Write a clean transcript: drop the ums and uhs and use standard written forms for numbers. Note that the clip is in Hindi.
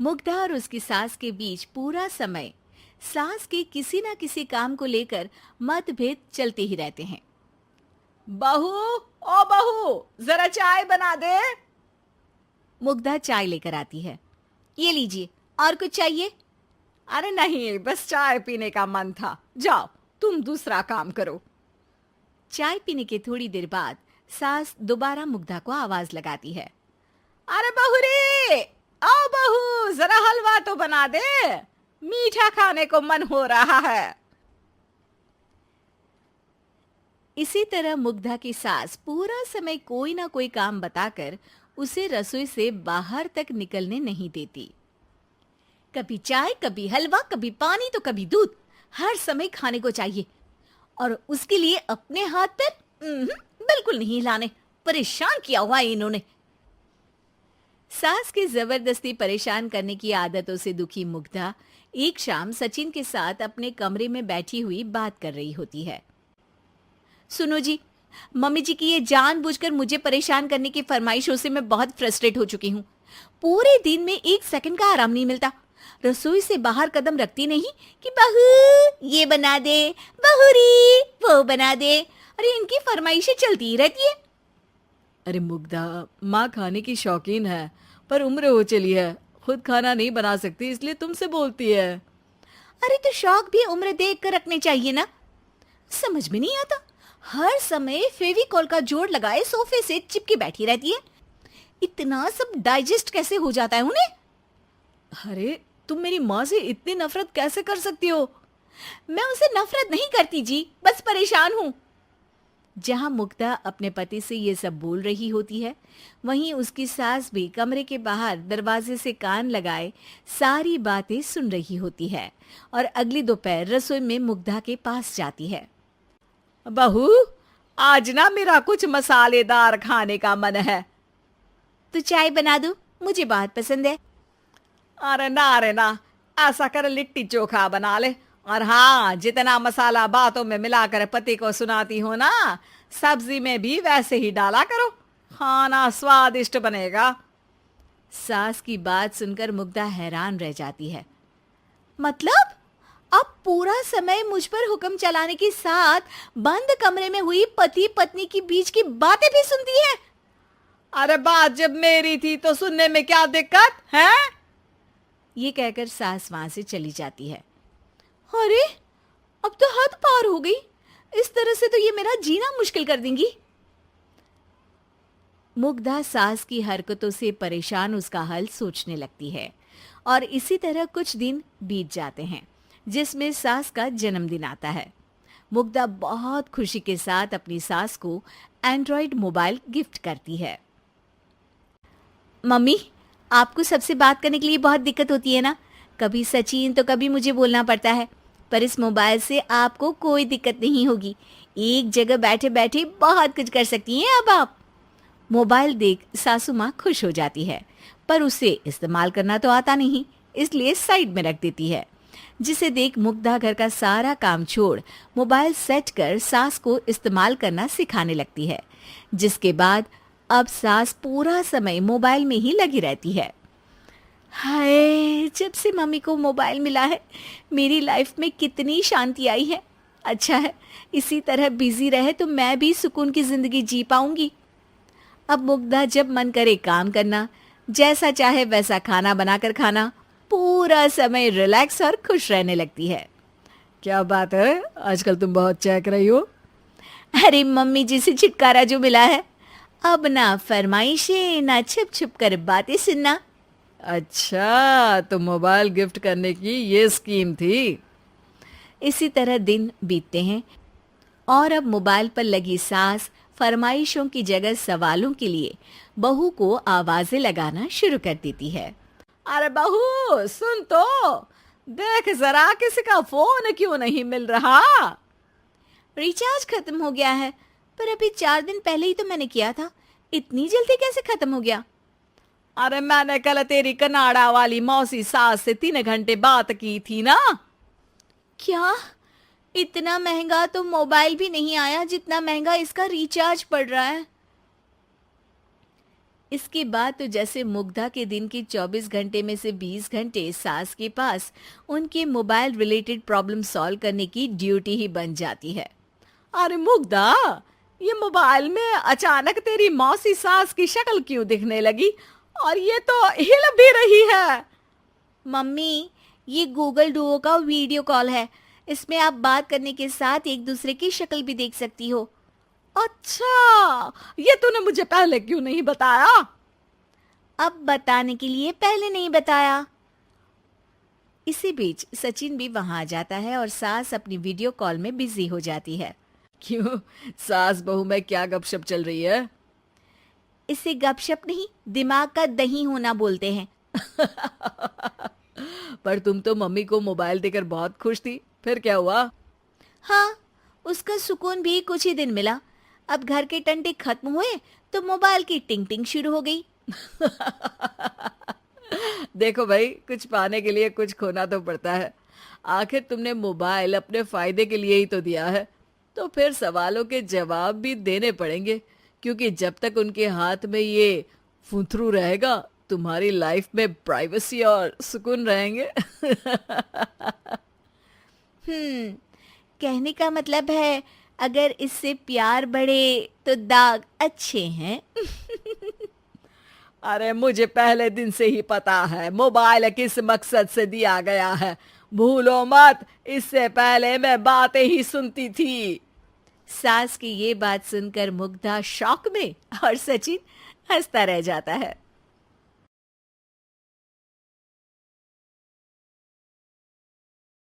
मुग्धा और उसकी सास के बीच पूरा समय सास के किसी न किसी काम को लेकर मतभेद चलते ही रहते हैं। बहू, ओ बहू, जरा चाय बना दे। मुग्धा चाय लेकर आती है। ये लीजिए, और कुछ चाहिए? अरे नहीं, बस चाय पीने का मन था। जाओ, तुम दूसरा काम करो। चाय पीने के थोड़ी देर बाद सास दोबारा मुग्धा को आवाज लगाती है। अरे बहू रे, आओ बहू, जरा हलवा तो बना दे, मीठा खाने को मन हो रहा है। इसी तरह मुग्धा की सास पूरा समय कोई ना कोई काम बताकर उसे रसोई से बाहर तक निकलने नहीं देती। कभी चाय, कभी हलवा, कभी पानी तो कभी दूध, हर समय खाने को चाहिए और उसके लिए अपने हाथ पैर बिल्कुल नहीं हिलाने। परेशान किया हुआ है इन्होंने। सास की जबरदस्ती परेशान करने की आदतों से दुखी मुग्धा एक शाम सचिन के साथ अपने कमरे में बैठी हुई बात कर रही होती है। सुनो जी, मम्मी जी की ये जानबूझकर मुझे परेशान करने की फरमाइशों से मैं बहुत फ्रस्ट्रेट हो चुकी हूँ। पूरे दिन में एक सेकंड का आराम नहीं मिलता। रसोई से बाहर कदम रखती नहीं कि बहू ये बना दे, बहू री वो बना दे। अरे इनकी फरमाइशें चलती ही रहती है। अरे मुग्धा, माँ खाने की शौकीन है, पर उम्र हो चली है, खुद खाना नहीं बना सकती, इसलिए तुमसे बोलती है। अरे तो शौक भी उम्र देख कर रखने चाहिए ना। समझ में नहीं आता, हर समय फेविकॉल का जोड़ लगाए सोफे से चिपके बैठी रहती है। इतना सब डाइजेस्ट कैसे हो जाता है उन्हें? अरे तुम मेरी माँ से इतनी नफरत कैसे कर सकती हो? मैं उनसे नफरत नहीं करती जी, बस परेशान हूँ। जहां मुग्धा अपने पति से ये सब बोल रही होती है, वहीं उसकी सास भी कमरे के बाहर दरवाजे से कान लगाए सारी बातें सुन रही होती है और अगली दोपहर रसोई में मुग्धा के पास जाती है। बहू, आज ना मेरा कुछ मसालेदार खाने का मन है। तो चाय बना दो, मुझे बहुत पसंद है। अरे ना, ऐसा कर लिट्टी चोखा बना ले। और हाँ, जितना मसाला बातों में मिलाकर पति को सुनाती हो ना, सब्जी में भी वैसे ही डाला करो, खाना स्वादिष्ट बनेगा। सास की बात सुनकर मुग्धा हैरान रह जाती है। मतलब अब पूरा समय मुझ पर हुक्म चलाने के साथ बंद कमरे में हुई पति पत्नी की बीच की बातें भी सुनती है? अरे बात जब मेरी थी तो सुनने में क्या दिक्कत है? ये कहकर सास वहां से चली जाती है। अरे अब तो हद पार हो गई, इस तरह से तो ये मेरा जीना मुश्किल कर देंगी। मुग्धा सास की हरकतों से परेशान उसका हल सोचने लगती है और इसी तरह कुछ दिन बीत जाते हैं, जिसमें सास का जन्मदिन आता है। मुग्धा बहुत खुशी के साथ अपनी सास को एंड्रॉइड मोबाइल गिफ्ट करती है। मम्मी, आपको सबसे बात करने के लिए बहुत दिक्कत होती है ना, कभी सचिन तो कभी मुझे बोलना पड़ता है, पर इस मोबाइल से आपको कोई दिक्कत नहीं होगी। एक जगह बैठे बैठे बहुत कुछ कर सकती हैं अब आप। मोबाइल देख सासू माँ खुश हो जाती है, पर उसे इस्तेमाल करना तो आता नहीं, इसलिए साइड में रख देती है। जिसे देख मुग्धा घर का सारा काम छोड़ मोबाइल सेट कर सास को इस्तेमाल करना सिखाने लगती है, जिसके बाद अब सास पूरा समय मोबाइल में ही लगी रहती है। हाय, जब से मम्मी को मोबाइल मिला है मेरी लाइफ में कितनी शांति आई है। अच्छा है, इसी तरह बिजी रहे तो मैं भी सुकून की जिंदगी जी पाऊंगी। अब मुग्धा जब मन करे काम करना, जैसा चाहे वैसा खाना बनाकर खाना, पूरा समय रिलैक्स और खुश रहने लगती है। क्या बात है, आजकल तुम बहुत चहक रही हो। अरे मम्मी जी से छुटकारा जो मिला है, अब ना फरमाइशें ना छुप छुप कर बातें सुनना। अच्छा, तो मोबाइल गिफ्ट करने की ये स्कीम थी। इसी तरह दिन बीतते हैं और अब मोबाइल पर लगी सास फरमाइशों की जगह सवालों के लिए बहू को आवाजें लगाना शुरू कर देती है। अरे बहू सुन तो, देख जरा किसी का फोन क्यों नहीं मिल रहा? रिचार्ज खत्म हो गया है, पर अभी 4 दिन पहले ही तो मैंने किया था, इतनी जल्दी कैसे खत्म हो गया? अरे मैंने कल तेरी कनाडा वाली मौसी सास से 3 घंटे बात की थी ना। क्या? इतना महंगा तो मोबाइल भी नहीं आया जितना महंगा इसका रिचार्ज पड़ रहा है। इसके बाद तो जैसे मुग्धा के दिन के 24 घंटे में से 20 घंटे सास के पास उनके मोबाइल रिलेटेड प्रॉब्लम सॉल्व करने की ड्यूटी ही बन जाती है। अरे मुग्धा, ये मोबाइल में अचानक तेरी मौसी सास की शक्ल क्यों दिखने लगी? और ये तो हिल भी रही है। मम्मी, ये गूगल डुओ का वीडियो कॉल है। इसमें आप बात करने के साथ एक दूसरे की शक्ल भी देख सकती हो। अच्छा, ये तूने मुझे पहले क्यों नहीं बताया? अब बताने के लिए पहले नहीं बताया। इसी बीच सचिन भी वहां आ जाता है और सास अपनी वीडियो कॉल में बिजी हो जाती है। क्यों, सास बहू में क्या गपशप चल रही है? इसे गपशप नहीं, दिमाग का दही होना बोलते हैं। पर तुम तो मम्मी को मोबाइल देकर बहुत खुश थी, फिर क्या हुआ? हाँ, उसका सुकून भी कुछ ही दिन मिला। अब घर के टंटे खत्म हुए तो मोबाइल की टिंग टिंग शुरू हो गई। देखो भाई, कुछ पाने के लिए कुछ खोना तो पड़ता है। आखिर तुमने मोबाइल अपने फायदे के लिए ही तो दिया है, तो फिर सवालों के जवाब भी देने पड़ेंगे, क्योंकि जब तक उनके हाथ में ये फुंथरू रहेगा, तुम्हारी लाइफ में प्राइवेसी और सुकून रहेंगे। कहने का मतलब है अगर इससे प्यार बढ़े तो दाग अच्छे हैं। अरे मुझे पहले दिन से ही पता है मोबाइल किस मकसद से दिया गया है। भूलो मत, इससे पहले मैं बातें ही सुनती थी। सास की ये बात सुनकर मुग्धा शॉक में और सचिन हंसता रह जाता है।